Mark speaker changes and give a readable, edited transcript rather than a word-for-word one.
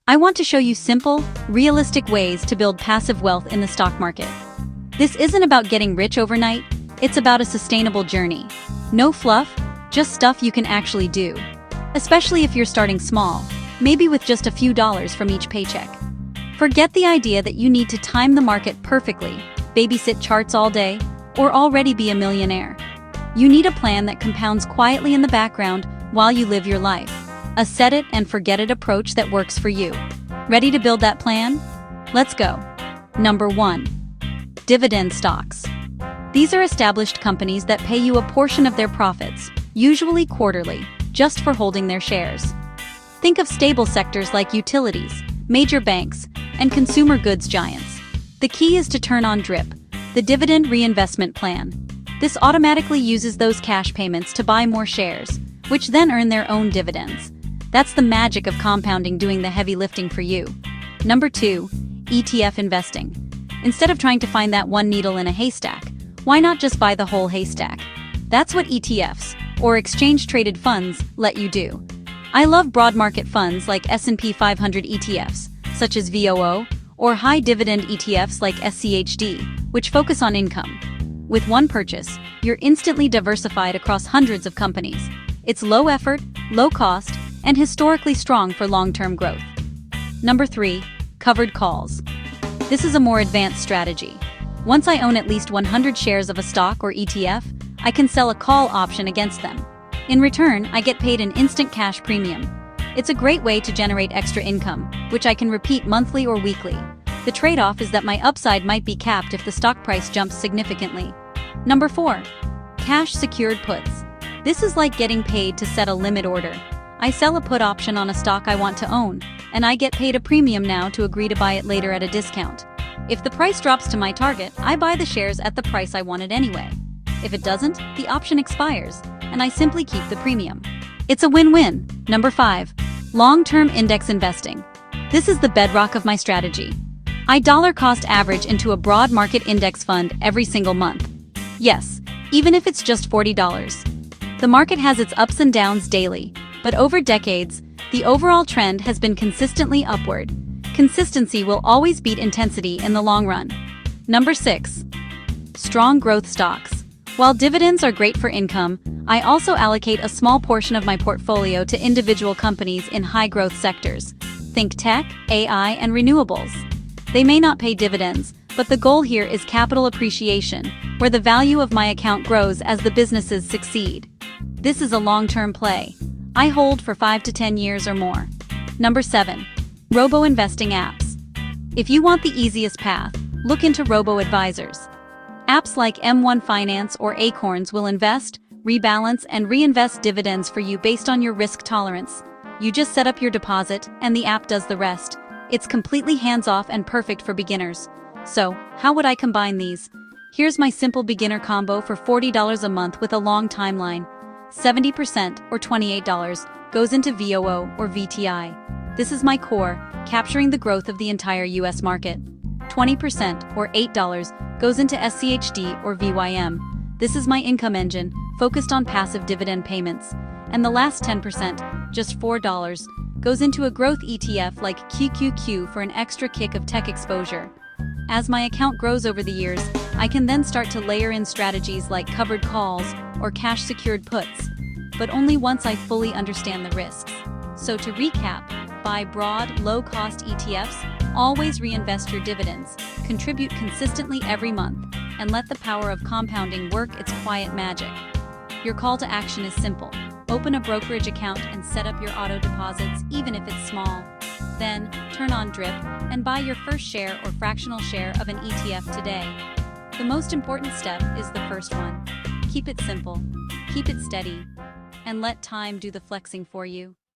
Speaker 1: I want to show you simple, realistic ways to build passive wealth in the stock market. This isn't about getting rich overnight, it's about a sustainable journey. No fluff, just stuff you can actually do. Especially if you're starting small, maybe with just a few dollars from each paycheck. Forget the idea that you need to time the market perfectly, babysit charts all day, or already be a millionaire. You need a plan that compounds quietly in the background while you live your life. A set-it-and-forget-it approach that works for you. Ready to build that plan? Let's go. Number 1. Dividend stocks. These are established companies that pay you a portion of their profits, usually quarterly, just for holding their shares. Think of stable sectors like utilities, major banks, and consumer goods giants. The key is to turn on DRIP, the dividend reinvestment plan. This automatically uses those cash payments to buy more shares, which then earn their own dividends. That's the magic of compounding doing the heavy lifting for you. Number 2. ETF investing. Instead of trying to find that one needle in a haystack, why not just buy the whole haystack? That's what ETFs, or exchange-traded funds, let you do. I love broad market funds like S&P 500 ETFs, such as VOO, or high-dividend ETFs like SCHD, which focus on income. With one purchase, you're instantly diversified across hundreds of companies. It's low effort, low cost, and historically strong for long-term growth. Number 3. Covered calls. This is a more advanced strategy. Once I own at least 100 shares of a stock or ETF, I can sell a call option against them. In return, I get paid an instant cash premium. It's a great way to generate extra income, which I can repeat monthly or weekly. The trade-off is that my upside might be capped if the stock price jumps significantly. Number 4. Cash secured puts. This is like getting paid to set a limit order. I sell a put option on a stock I want to own, and I get paid a premium now to agree to buy it later at a discount. If the price drops to my target, I buy the shares at the price I wanted anyway. If it doesn't, the option expires, and I simply keep the premium. It's a win-win. Number 5. Long-term index investing. This is the bedrock of my strategy. I dollar-cost average into a broad market index fund every single month. Yes, even if it's just $40. The market has its ups and downs daily, but over decades, the overall trend has been consistently upward. Consistency will always beat intensity in the long run. Number 6. Strong growth stocks. While dividends are great for income, I also allocate a small portion of my portfolio to individual companies in high-growth sectors. Think tech, AI, and renewables. They may not pay dividends, but the goal here is capital appreciation, where the value of my account grows as the businesses succeed. This is a long-term play. I hold for 5 to 10 years or more. Number 7. Robo-investing apps. If you want the easiest path, look into robo-advisors. Apps like M1 Finance or Acorns will invest, rebalance, and reinvest dividends for you based on your risk tolerance. You just set up your deposit, and the app does the rest. It's completely hands-off and perfect for beginners. So, how would I combine these? Here's my simple beginner combo for $40 a month with a long timeline. 70% or $28 goes into VOO or VTI. This is my core, capturing the growth of the entire US market. 20% or $8 goes into SCHD or VYM. This is my income engine, focused on passive dividend payments. And the last 10%, just $4, goes into a growth ETF like QQQ for an extra kick of tech exposure. As my account grows over the years, I can then start to layer in strategies like covered calls or cash-secured puts, but only once I fully understand the risks. So to recap, buy broad, low-cost ETFs, always reinvest your dividends, contribute consistently every month, and let the power of compounding work its quiet magic. Your call to action is simple. Open a brokerage account and set up your auto deposits, even if it's small. Then, turn on DRIP and buy your first share or fractional share of an ETF today. The most important step is the first one. Keep it simple, keep it steady, and let time do the flexing for you.